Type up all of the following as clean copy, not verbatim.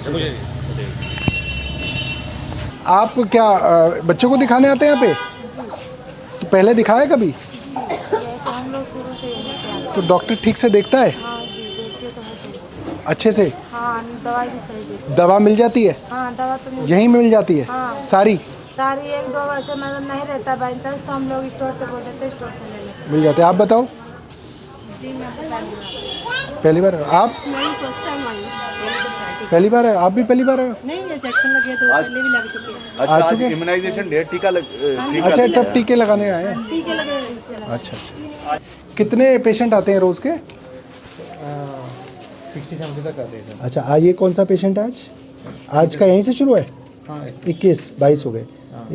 मुझे आप क्या बच्चों को दिखाने आते हैं यहाँ पे? तो पहले दिखाया कभी? हम लोग शुरू से यहीं पे आते हैं। तो डॉक्टर ठीक से देखता है हाँ जी, देखते तो है सही से। अच्छे से? हाँ, दवाई भी सही देती है। दवा मिल जाती है? हाँ, दवा तो मिल यहीं मिल जाती है? हाँ। सारी सारी एक दो वैसे मतलब नहीं रहता बाई चांस, तो हम लोग स्टोर से बोल देते स्टोर से ले लेते। मिल जाते हैं। आप बताओ? जी मैं पहली बार? आप फर्स्ट टाइम आई हूँ। पहली बार है? आप भी पहली बार है? नहीं, इंजेक्शन लगे तो पहले भी लग चुके हैं। आ चुके? इम्यूनाइजेशन डेट टीका अच्छा, तब टीके लगाने आए हैं। टीके लगे। अच्छा अच्छा। कितने पेशेंट आते हैं रोज के? 60-70 तक आते हैं। अच्छा, ये कौन सा पेशेंट है आज? आज का यहीं से शुरू है? हाँ, 21-22 हो गए।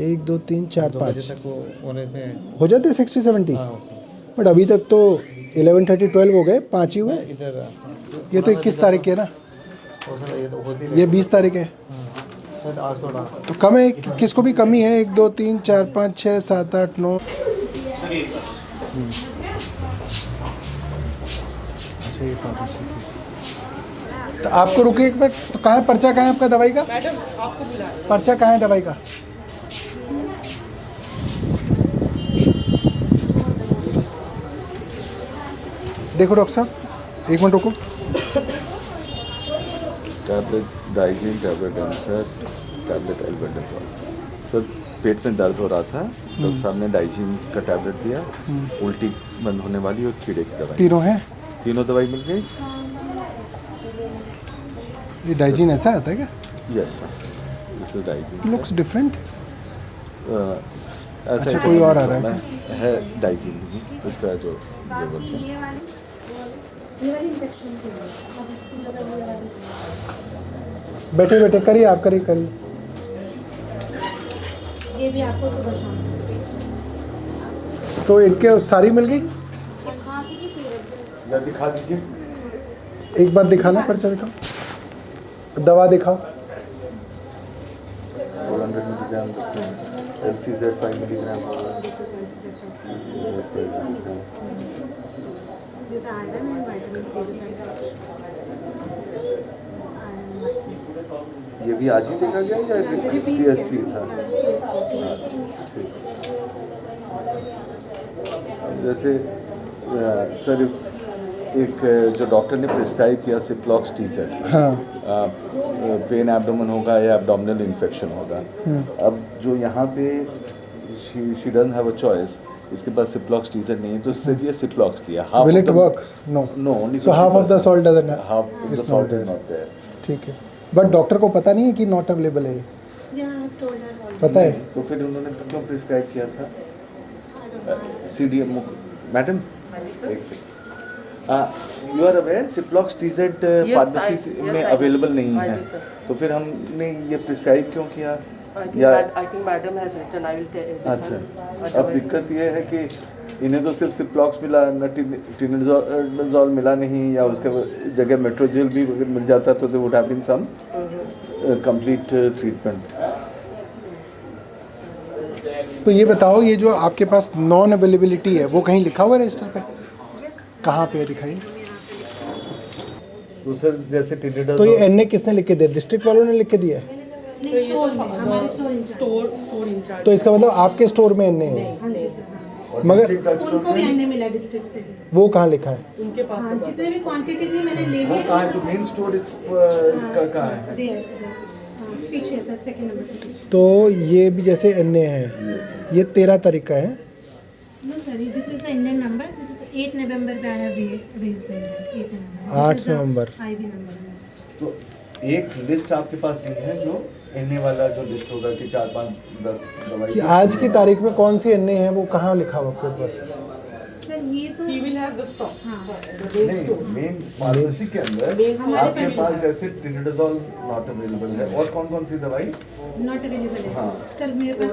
1 2 3 4 2 5 बजे तक वो होने में। हो जाते हैं 60-70। हाँ सर। बट अभी तक तो 11:30 12 हो गए, 5 ही हुए। इधर ये तो 21 तारीख के है ना? हो सर, ये तो होती ये 20 तारीख है। सर आज थोड़ा तो कम है, किसको भी कमी है? 1 2 3 4 5 6 7 8 9। अच्छा, ये फार्मेसी की। तो आपको रुके एक मिनट, तो कहाँ है पर्चा? कहाँ है आपका दवाई का? पर्चा कहाँ है दवाई का? देखो डॉक्टर साहब, एक मिनट रुको। टैबलेट डाइजिन, टैबलेट एंसर, टैबलेट एल्बेंडाजोल। सर पेट में दर्द हो रहा था, डॉक्टर साहब ने डाइजिन का टैबलेट दिया, उल्टी बंद होने वाली और कीड़े की दवाई। तीनों हैं? तीनों दवाई मिल गई। ये डाइजीन ऐसा आता है क्या? Yes sir, this is डाइजिन। Looks different. ऐसा अच्छा, ही कोई और आ समझ रहा है में है डाइजिन ही, उसका जो ये बोलते हैं। बैठे बैठे करिए, आप करिए करिए। ये भी आपको सुबह शाम। तो इनके सारी मिल गई? खांसी की सिरप। या दिखा दीजिए। एक बार दिखाना, पर्चा दिखाओ, दवा दिखाओ। 400 मिलीग्राम LCZ 5 मिलीग्राम। ये तो आयरन है, विटामिन सी। ये भी आज ही देखा गया या CST था? जैसे सर एक जो डॉक्टर ने प्रिस्क्राइब किया सिप्लॉक्स TZ, हाँ। पेन एब्डोमेन होगा या एब्डोमिनल इन्फेक्शन होगा। अब जो यहाँ पे she doesn't have a choice, इसके पास सिप्लॉक्स TZ नहीं है, तो सिर्फ ये सिप्लॉक्स दिया। Will it work? No. No, only So half of the salt doesn't have. half of the It's salt not is there. not there. ठीक है, बट डॉक्टर को पता नहीं है कि नॉट अवेलेबल है ये? पता है? तो फिर उन्होंने क्यों प्रिस्क्राइब किया था? CDM मैडम एक second, you are aware Ciplox TZ pharmacy में अवेलेबल नहीं है, तो फिर हमने ये प्रिस्क्राइब क्यों किया? या I think madam has written. I will tell. अच्छा, अब दिक्कत ये है कि इन्हें तो सिर्फ सिप्लॉक्स मिला, टिनिडोजॉल मिला नहीं, या उसके जगह मेट्रोजेल भी अगर मिल जाता तो they would have been some complete treatment. तो ये बताओ, ये जो आपके पास नॉन अवेलेबिलिटी है वो कहीं लिखा हुआ है रजिस्टर पे? कहाँ पे दिखाइए। तो सर जैसे टिनिडोजॉल, तो ये NA किसने लिख के दिया? डिस्ट्रिक्ट वालों ने लिख के दिया है? स्टोर तो इसका मतलब आपके स्टोर में NA है? मगर उनको भी अन्य मिला डिस्ट्रिक्ट से। वो कहाँ लिखा है? उनके पास हाँ, जितने भी क्वांटिटी थी मैंने ले वो ली। कहाँ है? तो मेन स्टोर इस कहाँ है? पीछे सर, सेकंड नंबर से पीछे। तो ये भी जैसे NA है, ये 13 तारीख का है। No sir, this is the Indian number. This is 8 November पे I have raised the 8 November. 8 November. IV number. तो एक लिस्ट आपके पास नहीं है जो NA वाला जो लिस्ट होगा कि 4 5 10 दवाई कि आज की तारीख में कौन सी NA है, वो कहाँ लिखा हुआ आपके पास? सर ये तो he will have the stock. हाँ, नहीं, मेन फार्मेसी के अंदर आपके पास जैसे टिनिडोजॉल नॉट अवेलेबल है, और कौन कौन सी दवाई? नॉट अवेलेबल है। हाँ। सर मेरे पास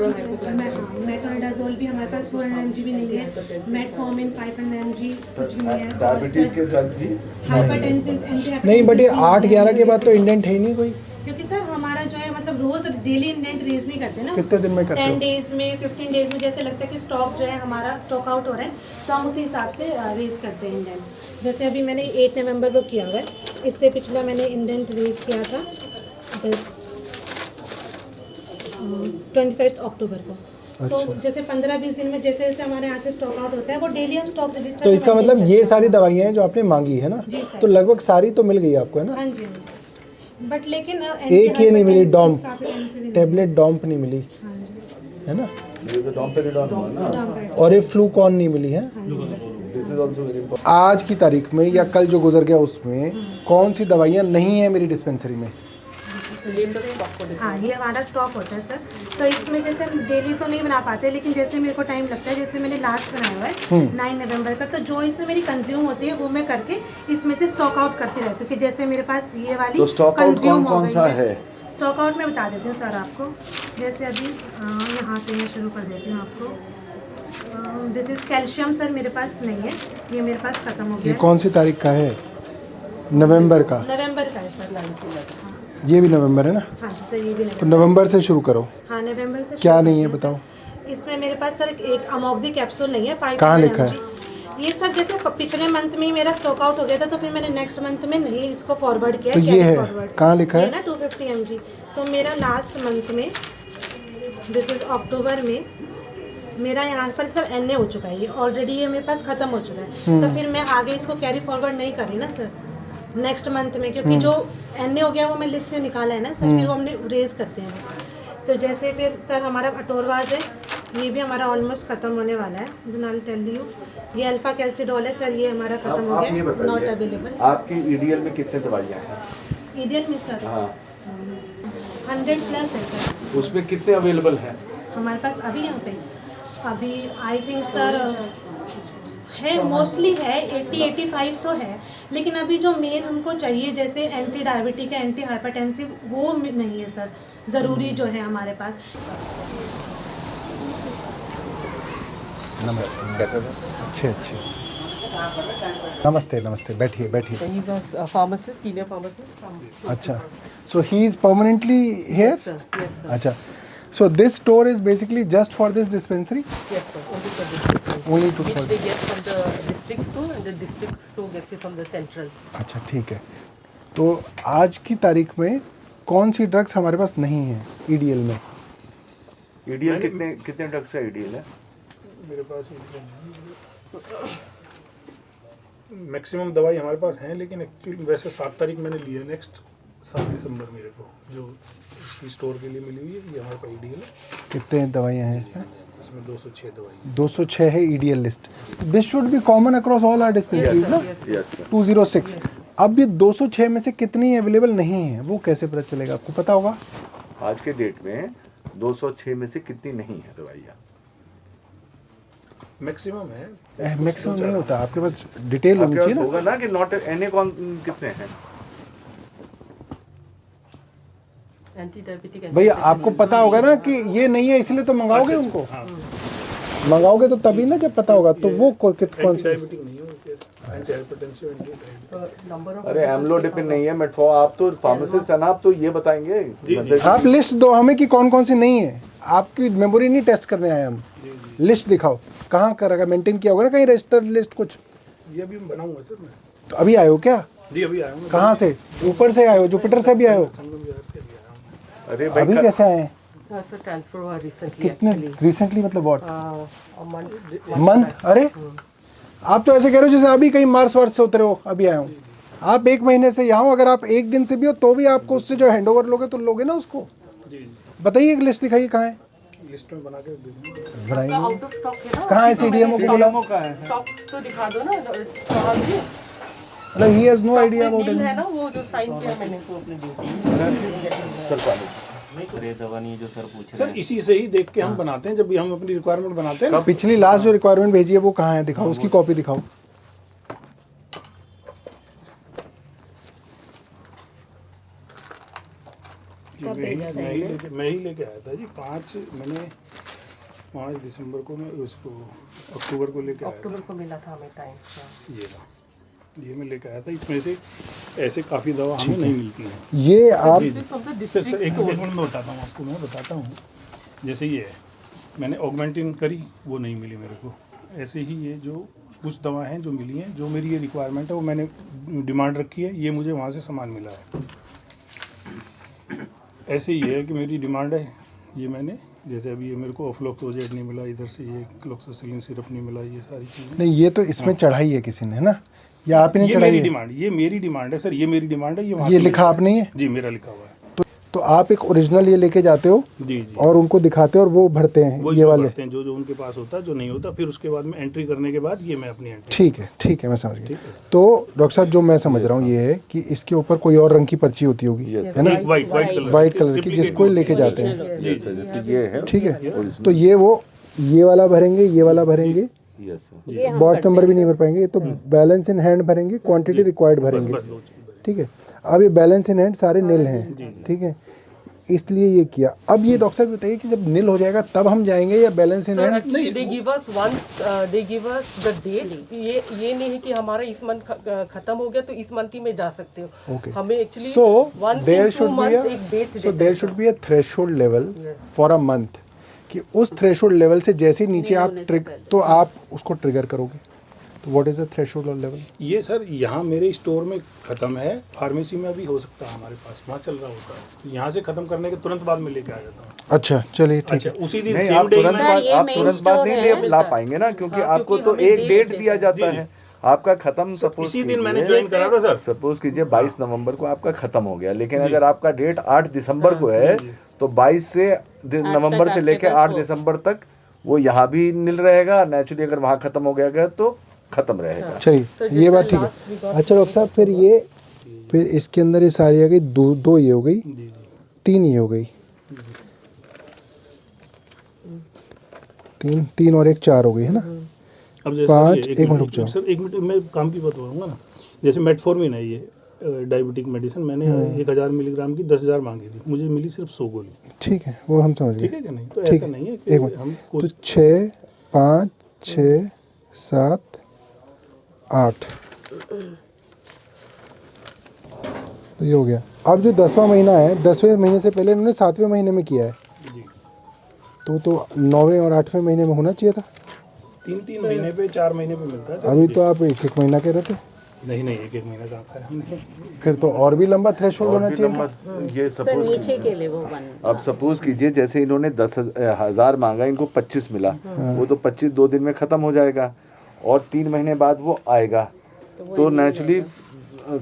मेट्रोनिडाजोल भी हमारे पास 400 mg भी नहीं है। मेटफॉर्मिन 500 mg कुछ भी नहीं है। डायबिटीज के ड्रग भी हाइपरटेंसिव नहीं, बट ये 8-11 के बाद तो इंडेंट है ही नहीं कोई। क्योंकि सर हमारा जो है मतलब रोज डेली इंडेंट रेज नहीं करते ना। कितने दिन में करते 10 हो? डेज में, 15 डेज में, जैसे लगता है कि स्टॉक जो है हमारा स्टॉक आउट हो रहा है, तो हम उसी हिसाब से रेज करते हैं इंडेंट। जैसे अभी मैंने 8 नवंबर को किया हुआ है, इससे पिछला मैंने इंडेंट रेज किया था इस 25 अक्टूबर को। सो जैसे 15-20 दिन में जैसे जैसे हमारे यहाँ से स्टॉक आउट होता है वो डेली हम स्टॉक रजिस्टर। तो इसका मतलब ये सारी दवाइयाँ हैं जो आपने मांगी है ना? जी सर। तो लगभग सारी तो मिल गई आपको है ना? हाँ जी, हाँ जी। बट लेकिन एक ये नहीं मिली, डॉम्प काफ़ी टाइम से भी नहीं। टेबलेट डॉम्प नहीं मिली हाँ जी, है ना? ये तो डॉम्पेरिडॉन हुआ ना। डॉम्पेट। और ये फ्लूकॉन नहीं मिली है। हाँ जी sir. This is also very important. आज की तारीख में या कल जो गुजर गया उसमें कौन सी दवाइयाँ नहीं है मेरी डिस्पेंसरी में? हाँ, ये हमारा स्टॉक होता है सर। तो इसमें जैसे हम डेली तो नहीं बना पाते, लेकिन जैसे मेरे को टाइम लगता है, जैसे मैंने लास्ट बनाया हुआ है 9 नवंबर का, तो जो इसमें मेरी कंज्यूम होती है वो मैं करके इसमें से स्टॉक आउट करती रहती हूँ कि जैसे मेरे पास ये वाली तो स्टॉक आउट consume हो कौन गई सा है? स्टॉक आउट मैं बता देती हूँ सर आपको। जैसे अभी यहाँ से मैं शुरू कर देती हूँ आपको। दिस इज कैल्शियम सर, मेरे पास नहीं है, ये मेरे पास खत्म हो ये गया। कौन सी तारीख का है? नवंबर का। नवंबर का है सर। ये भी नवंबर है ना? हाँ जी सर, ये भी तो नवंबर। नवंबर से शुरू करो। हाँ, नवंबर से क्या शुरू नहीं है करते हैं बताओ? सर। इसमें मेरे पास सर एक अमोक्सी कैप्सूल नहीं है 500 कहाँ लिखा है? mg। ये सर जैसे पिछले मंथ में ही मेरा स्टॉक आउट हो गया था, तो फिर मैंने नेक्स्ट मंथ में नहीं इसको फॉरवर्ड किया। तो ये है, फॉरवर्ड कहाँ लिखा है? ना 250 mg। तो मेरा लास्ट मंथ में दिस इज अक्टूबर में मेरा यहाँ पर सर एनए हो चुका है, ये ऑलरेडी ये मेरे पास खत्म हो चुका है। तो फिर मैं आगे इसको कैरी फॉरवर्ड नहीं कर रही ना सर नेक्स्ट मंथ में, क्योंकि जो एनए हो गया वो मैं लिस्ट से निकाला है ना सर, फिर वो हमने रेज करते हैं। तो जैसे फिर सर हमारा अटोरवाज है, ये भी हमारा ऑलमोस्ट खत्म होने वाला है। देन आई टेल यू, ये अल्फा कैल्सिडोल है सर, ये हमारा खत्म हो आप ये गया, बताइए, नॉट अवेलेबल। आपके ईडीएल में कितने दवाइयाँ हैं? ईडीएल में सर हाँ, 100+ है सर उसमें कितने अवेलेबल हैं? हमारे पास अभी। यहाँ पे अभी आई थिंक सर है, मोस्टली है 80-85 तो है, लेकिन अभी जो मेन हमको चाहिए जैसे एंटी डायबिटिक है, एंटी हाइपरटेंसिव, वो नहीं है सर, ज़रूरी जो है हमारे पास। नमस्ते। कैसे हो? अच्छे अच्छे। नमस्ते नमस्ते, बैठिए बैठिए। He's a pharmacist, senior pharmacist. अच्छा, so he is permanently here? Yes, sir. अच्छा, so this store is basically just for this dispensary? Yes, sir. Only for this. Only to Which for they get from the district store, and the district store gets it from the central. अच्छा ठीक है। तो आज की तारीख में कौन सी drugs हमारे पास नहीं है ईडीएल में? ईडीएल कितने कितने ड्रग्स का ईडीएल है? मेरे पास मैक्सिमम दवाई हमारे पास हैं, लेकिन एक्चुअली वैसे 7 तारीख मैंने लिया है, नेक्स्ट 7 दिसंबर मेरे को जो इसकी स्टोर के लिए मिली हुई है, ये हमारे पास ईडीएल है। कितने दवाइयाँ हैं इसमें? इसमें 206 दवाई। 206 है EDL list. This should be common across all our dispensaries ना? Yes sir. 206। अब ये 206 में से कितनी अवेलेबल नहीं है वो कैसे पता चलेगा? आपको पता होगा? आज के डेट में 206 में से कितनी नहीं है दवाइयाँ? मैक्सिमम है। मैक्सिमम नहीं होता, आपके पास डिटेल होनी आपके चाहिए पास ना। होगा ना कि नॉट एनी कौन कितने हैं? Anti-diabetic. भैया आपको पता होगा ना कि ये नहीं है, इसलिए तो मंगाओगे उनको। मंगाओगे तो तभी ना जब पता होगा। तो वो कौन सी? डायबिटिक नहीं है, anti hypertensive, anti diabetic. Number of. अरे एम्लोडिपिन नहीं है, मेटफॉर्म। आप तो फार्मासिस्ट है ना, आप तो ये बताएंगे। मतलब आप लिस्ट दो हमें कि कौन कौन सी नहीं है। आपकी मेमोरी नहीं टेस्ट करने आए हम। लिस्ट दिखाओ, कहाँ कर रखा, मेंटेन किया होगा ना कहीं रजिस्टर लिस्ट कुछ? ये अभी बनाऊंगा सर मैं। तो अभी आए हो क्या? जी अभी आया हूँ। कहाँ से? ऊपर से आए हो? जुपिटर से भी आए हो? संगम विहार से भी आया हूँ। अरे अभी भाई कैसे आए हैं? That's a transfer हुआ recently. कितने actually. रिसेंटली मतलब व्हाट A month. मंथ? अरे आप तो ऐसे कह रहे हो जैसे अभी कहीं मार्स वार्स से उतरे हो, अभी आए हो। आप 1 महीने से यहाँ हो, अगर आप 1 दिन से भी हो तो भी आपको उससे जो हैंड ओवर लोगे तो लोगे ना उसको। जी जी, बताइए, एक लिस्ट दिखाइए कहाँ है, लिस्ट में बना के दे दूँगा। बनाइए। Out of stock है ना? कहाँ है सीडीएमओ को बोला? Stock तो दिखा दो ना। चौहान जी। मतलब he has no idea Stock में अबाउट bill इट। है ना, वो जो साइन किया मैंने को अपने ड्यूटी। सर इसी से ही देख के हम बनाते हैं, जब भी हम अपनी रिक्वायरमेंट बनाते हैं ना। पिछली लास्ट जो रिक्वायरमेंट भेजी है वो कहाँ है? दिखाओ, उसकी कॉपी दिखाओ। मैं ही लेके आया था जी। 5 दिसंबर को मैं उसको अक्टूबर को लेके आया अक्टूबर को मिला था हमें टाइम। था। ये मैं लेके आया था। इसमें से ऐसे काफ़ी दवा हमें नहीं मिलती है। ये आप सर एक मिनट में बताता हूँ आपको, मैं बताता हूँ। जैसे ये है, मैंने ऑगमेंटिन करी, वो नहीं मिली मेरे को। ऐसे ही ये जो कुछ दवा हैं जो मिली हैं, जो मेरी ये रिक्वायरमेंट है वो मैंने डिमांड रखी है, ये मुझे वहाँ से सामान मिला है। ऐसे ही है कि मेरी डिमांड है, ये मैंने जैसे अभी ये मेरे को ऑफ्लोक्सोजेड नहीं मिला, इधर से ये क्लोक्सासिलिन सिरप नहीं मिला, ये सारी चीज़ें नहीं, ये तो इसमें चढ़ाई है किसी ने, है ना, या आप ही ने ये चढ़ाई मेरी है? डिमांड, ये मेरी डिमांड है सर, ये मेरी डिमांड है। ये वहाँ ये से लिखा मिला आपने है? जी, मेरा लिखा हुआ है। तो आप एक ओरिजिनल ये लेके जाते हो जी जी, और उनको दिखाते हो और वो भरते हैं वो ये वाले? हैं जो जो उनके पास होता है, जो नहीं होता, फिर उसके बाद में एंट्री करने के बाद ये मैं अपनी एंट्री। ठीक है, मैं समझ गया। तो डॉक्टर साहब, जो मैं समझ रहा हूँ ये है कि इसके ऊपर कोई और रंग की पर्ची होती होगी, है ना, वाइट कलर की, जिसको लेके जाते हैं। जी सर, जैसे ये है। ठीक है, तो ये वाला भरेंगे, ये वाला भरेंगे, यस सर। बॉक्स नंबर भी नहीं भर पाएंगे, ये तो बैलेंस इन हैंड भरेंगे, क्वांटिटी रिक्वायर्ड भरेंगे। ठीक है, अब ये बैलेंस इन हैंड सारे नील हैं, ठीक है, इसलिए ये किया। अब ये डॉक्टर साहब बताइए कि जब नील हो जाएगा तब हम जाएंगे या balance in hand? Actually, they give us the date। ये नहीं है कि हमारा इस मंथ खत्म हो गया तो इस मंथ ही में जा सकते हो। Okay. हमें actually So 1 there to 2 should be months a एक date so there should be a threshold level for a month, कि उस थ्रेशोल्ड लेवल से जैसे ही नीचे आप तो आप उसको ट्रिगर करोगे। तो what is the threshold level? ये सर यहाँ मेरे स्टोर में ख़त्म है, फार्मेसी में अभी हो सकता है हमारे पास, वहाँ चल रहा होता है, तो यहाँ से ख़त्म करने के तुरंत बाद में लेके आ जाता हूँ। अच्छा, चलिए ठीक अच्छा, है। उसी दिन नहीं, सेम आप डे तुरंत बाद नहीं ला पाएंगे ना, क्योंकि आपको तो एक डेट दिया जाता है आपका खत्म। सपोज इसी दिन मैंने ज्वाइन करा था सर। सपोज कीजिए 22 नवंबर को आपका खत्म हो गया, लेकिन अगर आपका डेट 8 दिसंबर को है तो 22 से नवंबर से लेकर 8 दिसंबर तक वो यहाँ भी नील रहेगा। नेचुरली अगर वहाँ खत्म हो गया तो खत्म रहेगा। चलिए, ये बात ठीक है। अच्छा डॉक्टर साहब, फिर इसके अंदर ये सारी आ गई, दो ये हो गई, 3 ये हो गई, 3 और 1 4 हो गई, है ना। अब जैसे 5 1 मिनट रुक जाओ सर, 1 मिनट मैं काम की बात बताऊंगा ना। जैसे मेटफॉर्मिन है, ये डायबिटिक मेडिसिन, मैंने 1000 मिलीग्राम की 10,000 मांगी थी, मुझे मिली सिर्फ 100 गोली। ठीक है, वो हम समझ गए। ठीक है कि नहीं? तो ठीक ऐसा है, नहीं है एक कि हम मिनट। तो 6 5 6 7 8 तो ये हो गया। अब जो 10वां महीना है, 10वें महीने से पहले इन्होंने 7वें महीने में किया है, जी, तो 9वें और 8वें महीने में होना चाहिए था। 3 महीने पे 4 महीने पे मिलता है। अभी तो आप 1 महीना कह रहे थे। नहीं 1 महीना का खाया हमने। फिर तो और भी लंबा थ्रेशोल्ड होना चाहिए। ये सपोज नीचे के लिए वो बन। अब सपोज कीजिए जैसे इन्होंने 10,000 मांगा, इनको 25 मिला, वो तो 25 2 दिन में खत्म हो जाएगा और 3 महीने बाद वो आएगा, तो नेचुरली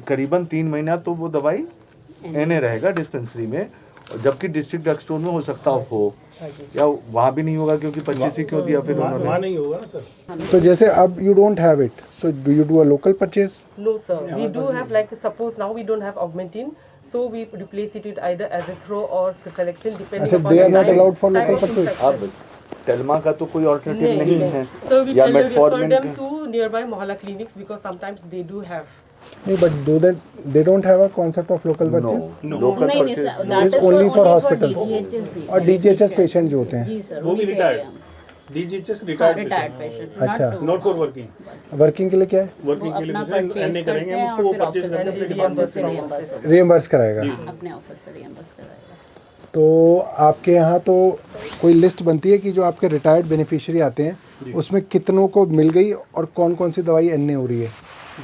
करीबन 3 महीना तो वो दवाई एने रहेगा डिस्पेंसरी में, जबकि डिस्ट्रिक्ट ड्रग स्टोर में हो सकता हो या वहाँ भी नहीं होगा, क्योंकि 25 ही क्यों दिया फिर उन्होंने? वहाँ नहीं होगा ना सर। तो जैसे अब you don't have it, so do you do a local purchase? No sir, we do have, like suppose now we don't have Augmentin, so we replace it with either Azithro or Cefalexin depending अच्छा, upon they are the not type- allowed for type local of purchase? infection. अब Telma का तो कोई alternative नहीं है, So we या refer metformin them to nearby Mohalla clinics because sometimes they do have. नहीं, but do they don't have a concept of local purchase? Local नहीं नहीं purchase sir, that is is only for hospitals. DGHS भी। और DGHS patient जो होते हैं, जी sir, वो भी उन्हीं के लिए retired, DGHS retired retired patient. अच्छा। Not for working. वर्किंग के लिए क्या है? वर्किंग के लिए अपना दूसरे परचेज एनए करते करेंगे हम हैं उसको, और वो फिर परचेज ऑफिस करके अपने से डिपार्टमेंट से रियम्बर्स रियम्बर्स कराएगा। अपने ऑफिस से रियम्बर्स कराएगा। तो आपके यहाँ तो कोई लिस्ट बनती है कि जो आपके रिटायर्ड बेनिफिशियरी आते हैं उसमें कितनों को मिल गई और कौन कौन सी दवाई एनए हो रही है,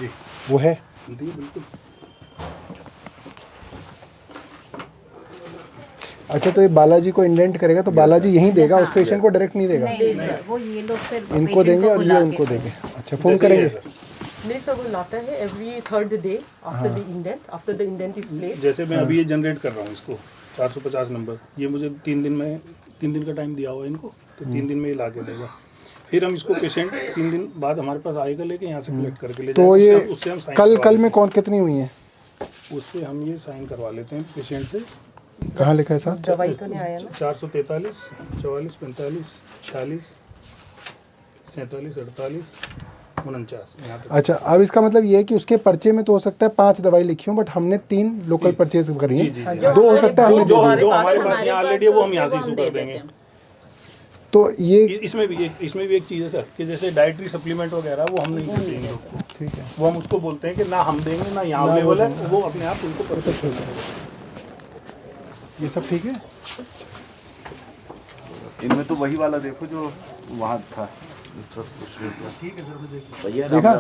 जी वो है? जी बिल्कुल। अच्छा, तो ये बालाजी को इंडेंट करेगा तो बालाजी यहीं देगा, उस पेशेंट को डायरेक्ट नहीं देगा? नहीं सर, वो ये लोग फिर इनको देंगे और ये उनको देंगे। अच्छा, फोन करेंगे? नहीं सर, वो लाता है every third day after the indent, after the indent is placed. जैसे मैं अभी ये जनरेट कर रहा हूँ इसको 450 नंबर, ये मुझे 3 दिन का टाइम दिया हुआ है इनको, तो 3 दिन में ये ला के देगा। फिर हम इसको पेशेंट 3 दिन बाद हमारे पास आएगा लेके, यहाँ से कलेक्ट करके ले तो जाएगा। ये उससे हम साइन कल करवा में लेते कौन कितनी हुई हैं? हैं। उससे हम ये साइन करवा लेते हैं पेशेंट से। कहाँ लिखा है साहब? दवाई तो नहीं आया ना? 443 44 45 46 47 48 49 यहाँ तक। अच्छा, अब इसका मतलब ये है कि उसके पर्चे में तो हो सकता है 5 दवाई लिखी हो, बट हमने 3 लोकल परचेज करी जी, जी, है, जी। 2 हो सकता है हमने जो दे दी। जो हमारे पास यहाँ ऑलरेडी है वो हम यहाँ से इशू कर देंगे। तो ये इसमें भी एक चीज़ है सर कि जैसे डाइटरी सप्लीमेंट वगैरह वो हम नहीं देते इन लोग को। ठीक है, वो हम उसको बोलते हैं कि ना हम देंगे ना यहाँ अवेलेबल है, वो अपने आप उनको परचेज कर देंगे। ये सब ठीक है। इनमें तो वही वाला देखो जो वहाँ था। ठीक है सर, मैं देखिए। भैया देखा?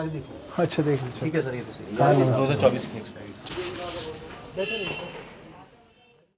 देखो अच्छा, देख लीजिए। ठीक है सर, ये तो सही है। 2024 की एक्सपायरी।